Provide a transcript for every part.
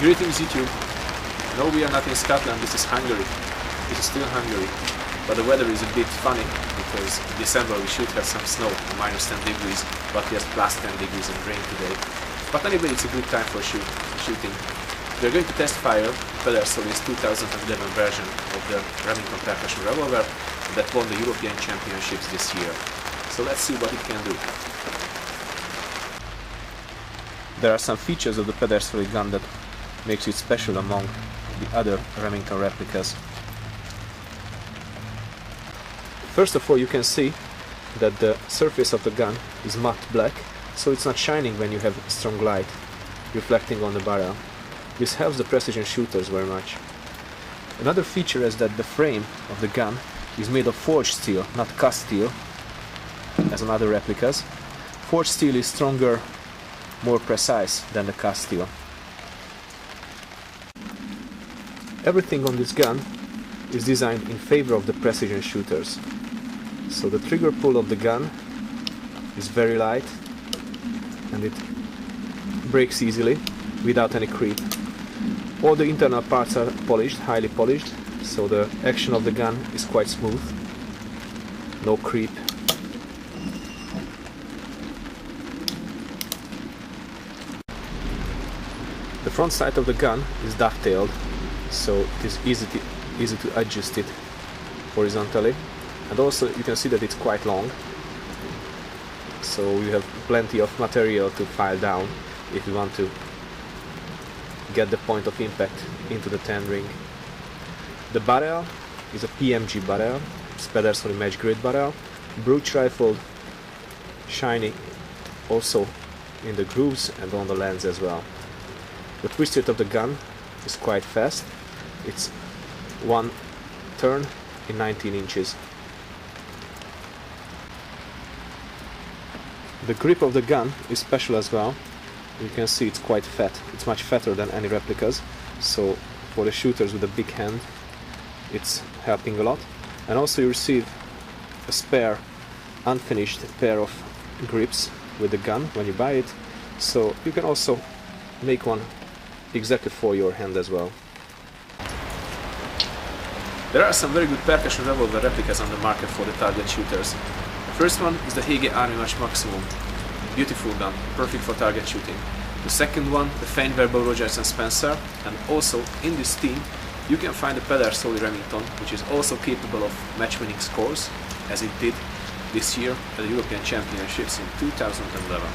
Greetings YouTube. No, we are not in Scotland, this is Hungary. This is still Hungary. But the weather is a bit funny because in December we should have some snow, minus 10 degrees, but we have plus 10 degrees and rain today. But anyway, it's a good time for shooting. We are going to test fire Pedersoli's 2011 version of the Remington percussion revolver that won the European Championships this year. So let's see what it can do. There are some features of the Pedersoli gun that makes it special among the other Remington replicas. First of all, you can see that the surface of the gun is matte black, so it's not shining when you have strong light reflecting on the barrel. This helps the precision shooters very much. Another feature is that the frame of the gun is made of forged steel, not cast steel, as on other replicas. Forged steel is stronger, more precise than the cast steel. Everything on this gun is designed in favor of the precision shooters. So the trigger pull of the gun is very light and it breaks easily without any creep. All the internal parts are polished, highly polished, so the action of the gun is quite smooth. No creep. The front side of the gun is dovetailed, so it is easy to adjust it horizontally. And also you can see that it's quite long, so you have plenty of material to file down if you want to get the point of impact into the 10 ring. The barrel is a PMG barrel, it's Pedersoli match grade barrel, brooch rifled, shiny also in the grooves and on the lens as well. The twist rate of the gun is quite fast, it's one turn in 19 inches. The grip of the gun is special as well. You can see it's quite fat. It's much fatter than any replicas. So for the shooters with a big hand, it's helping a lot. And also you receive a spare, unfinished pair of grips with the gun when you buy it. So you can also make one exactly for your hand as well. There are some very good percussion revolver replicas on the market for the target shooters. First one is the Hege Army Match Maximum. Beautiful gun, perfect for target shooting. The second one, the Feinweber Rogers & Spencer, and also in this team you can find the Pedersoli Remington, which is also capable of match-winning scores, as it did this year at the European Championships in 2011.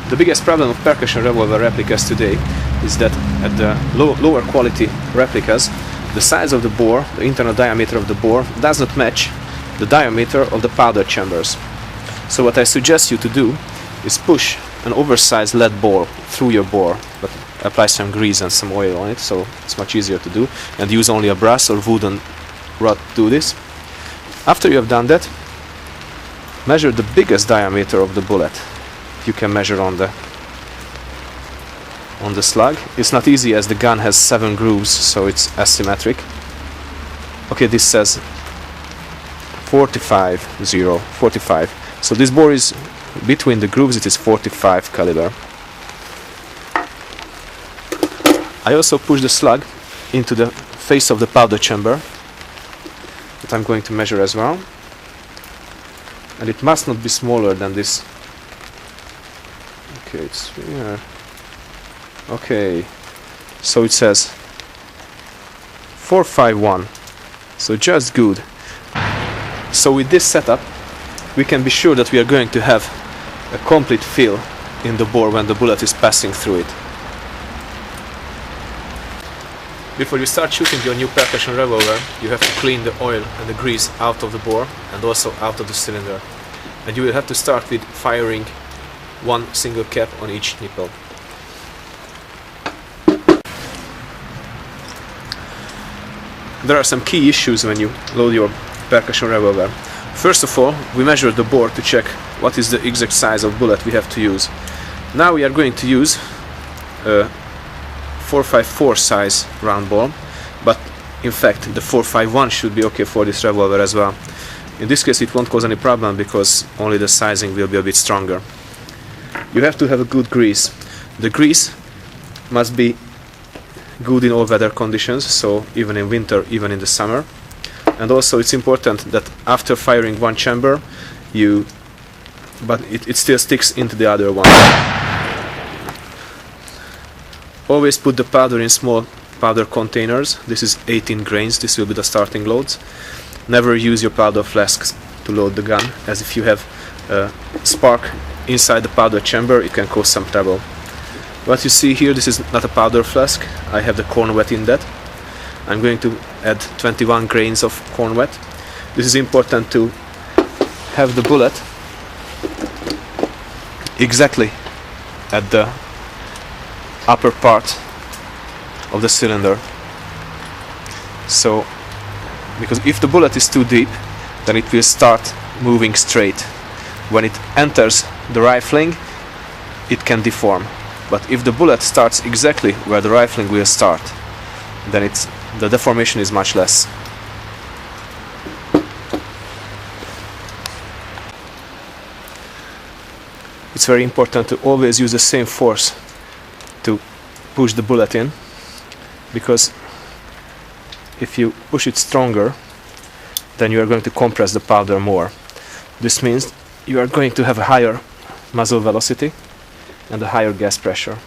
The biggest problem of percussion revolver replicas today is that at the lower quality replicas, the size of the bore, the internal diameter of the bore, does not match the diameter of the powder chambers. So what I suggest you to do is push an oversized lead ball through your bore, but apply some grease and some oil on it, so it's much easier to do, and use only a brass or wooden rod to do this. After you have done that, measure the biggest diameter of the bullet you can measure on the slug. It's not easy as the gun has 7 grooves, so it's asymmetric. Okay, this says 45. So this bore is between the grooves, it is 45 caliber. I also push the slug into the face of the powder chamber that I'm going to measure as well. And it must not be smaller than this. Okay, it's here. Okay, so it says 451, so just good. So with this setup we can be sure that we are going to have a complete fill in the bore when the bullet is passing through it. Before you start shooting your new percussion revolver, you have to clean the oil and the grease out of the bore and also out of the cylinder. And you will have to start with firing one single cap on each nipple. There are some key issues when you load your percussion revolver. First of all, we measure the bore to check what is the exact size of bullet we have to use. Now we are going to use a 4.54 size round ball, but in fact the 4.51 should be okay for this revolver as well. In this case it won't cause any problem because only the sizing will be a bit stronger. You have to have a good grease. The grease must be good in all weather conditions, so even in winter, even in the summer. And also it's important that after firing one chamber, it still sticks into the other one. Always put the powder in small powder containers. This is 18 grains, this will be the starting loads. Never use your powder flasks to load the gun, as if you have a spark inside the powder chamber, it can cause some trouble. What you see here, this is not a powder flask, I have the corn wet in that. I'm going to add 21 grains of corn wet. This is important to have the bullet exactly at the upper part of the cylinder. So, because if the bullet is too deep, then it will start moving straight. When it enters the rifling, it can deform. But if the bullet starts exactly where the rifling will start, then the deformation is much less. It's very important to always use the same force to push the bullet in, because if you push it stronger, then you are going to compress the powder more. This means you are going to have a higher muzzle velocity and a higher gas pressure.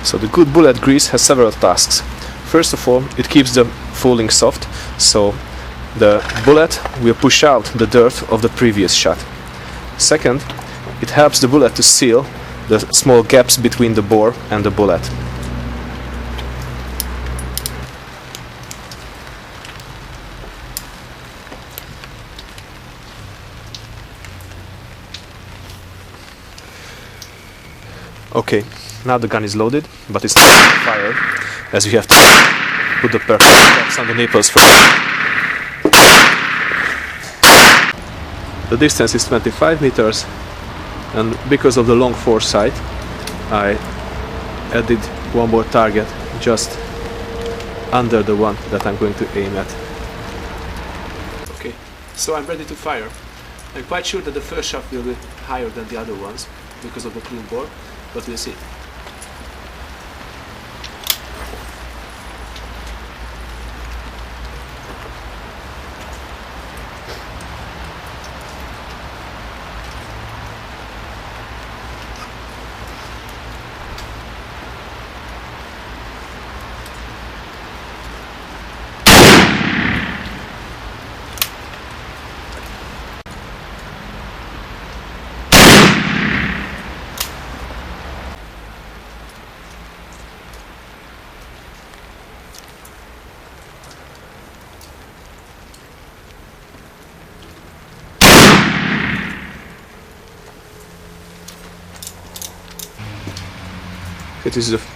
So the good bullet grease has several tasks. First of all, it keeps the fouling soft, so the bullet will push out the dirt of the previous shot. Second, it helps the bullet to seal the small gaps between the bore and the bullet. Okay, now the gun is loaded, but it's not fired, as we have to put the percussion caps on the nipples first. The distance is 25 meters, and because of the long foresight, I added one more target just under the one that I'm going to aim at. Okay, so I'm ready to fire. I'm quite sure that the first shot will be higher than the other ones because of the clean bore, but we'll see.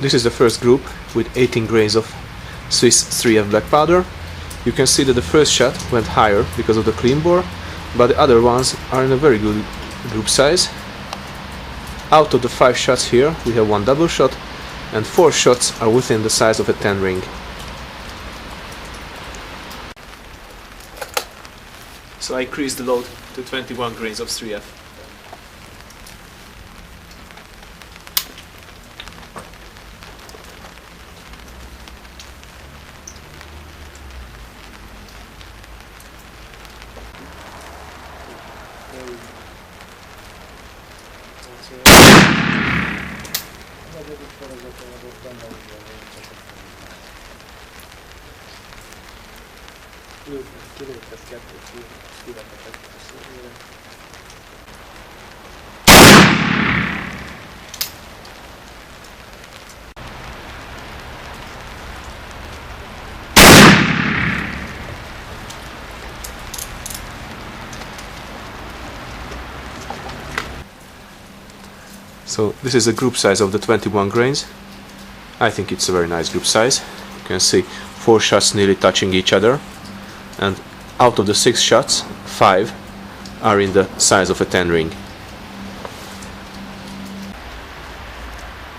This is the first group with 18 grains of Swiss 3F black powder. You can see that the first shot went higher because of the clean bore, but the other ones are in a very good group size. Out of the 5 shots here, we have 1 double shot, and 4 shots are within the size of a 10 ring. So I increased the load to 21 grains of 3F. So this is the group size of the 21 grains. I think it's a very nice group size. You can see 4 shots nearly touching each other, and out of the 6 shots, 5 are in the size of a 10 ring.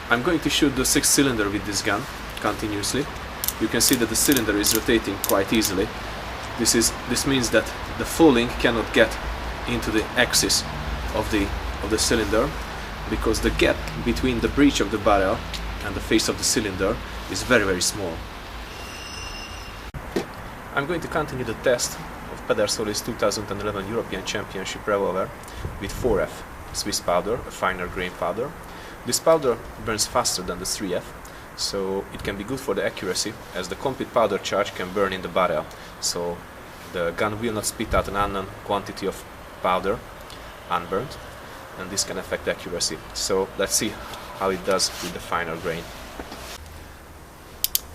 I'm going to shoot the 6th cylinder with this gun continuously. You can see that the cylinder is rotating quite easily. This means that the full link cannot get into the axis of the cylinder, because the gap between the breech of the barrel and the face of the cylinder is very, very small. I'm going to continue the test of Pedersoli's 2011 European Championship revolver with 4F Swiss powder, a finer grain powder. This powder burns faster than the 3F, so it can be good for the accuracy, as the complete powder charge can burn in the barrel, so the gun will not spit out an unknown quantity of powder unburnt, and this can affect accuracy. So let's see how it does with the finer grain.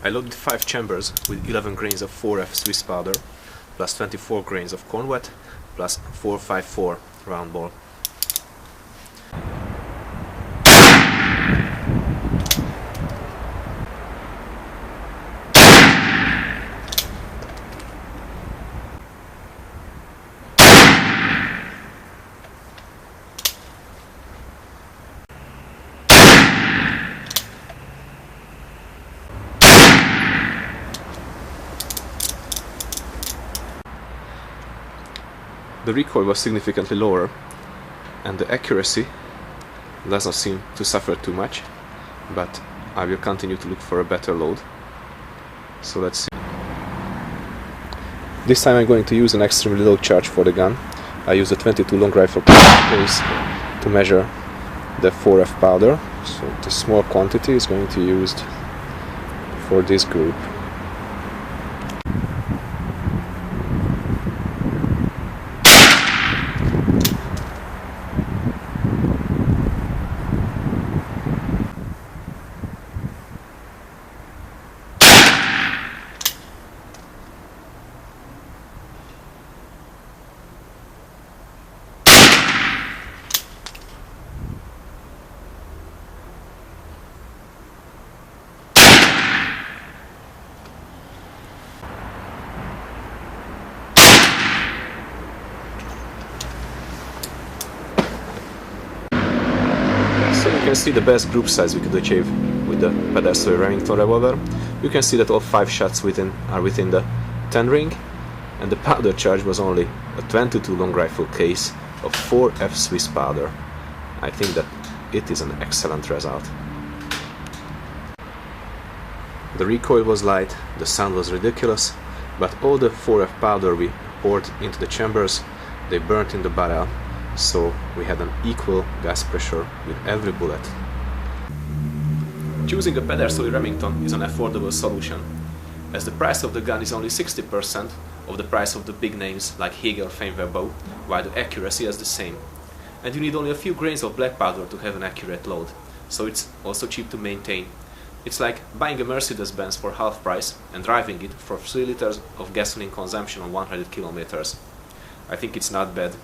I loaded 5 chambers with 11 grains of 4F Swiss powder, plus 24 grains of corn wet, plus 454 round ball. The recoil was significantly lower, and the accuracy does not seem to suffer too much, but I will continue to look for a better load. So let's see. This time I'm going to use an extremely low charge for the gun. I use a 22 long rifle case to measure the 4F powder, so the small quantity is going to be used for this group. So you can see the best group size we could achieve with the Pedersoli Remington revolver. You can see that all 5 shots are within the 10 ring, and the powder charge was only a 22 long rifle case of 4F Swiss powder. I think that it is an excellent result. The recoil was light, the sound was ridiculous, but all the 4F powder we poured into the chambers, they burnt in the barrel, so we had an equal gas pressure with every bullet. Choosing a Pedersoli Remington is an affordable solution, as the price of the gun is only 60% of the price of the big names like Hegel or Feinberg bow, while the accuracy is the same. And you need only a few grains of black powder to have an accurate load, so it's also cheap to maintain. It's like buying a Mercedes-Benz for half price and driving it for 3 liters of gasoline consumption on 100 kilometers. I think it's not bad.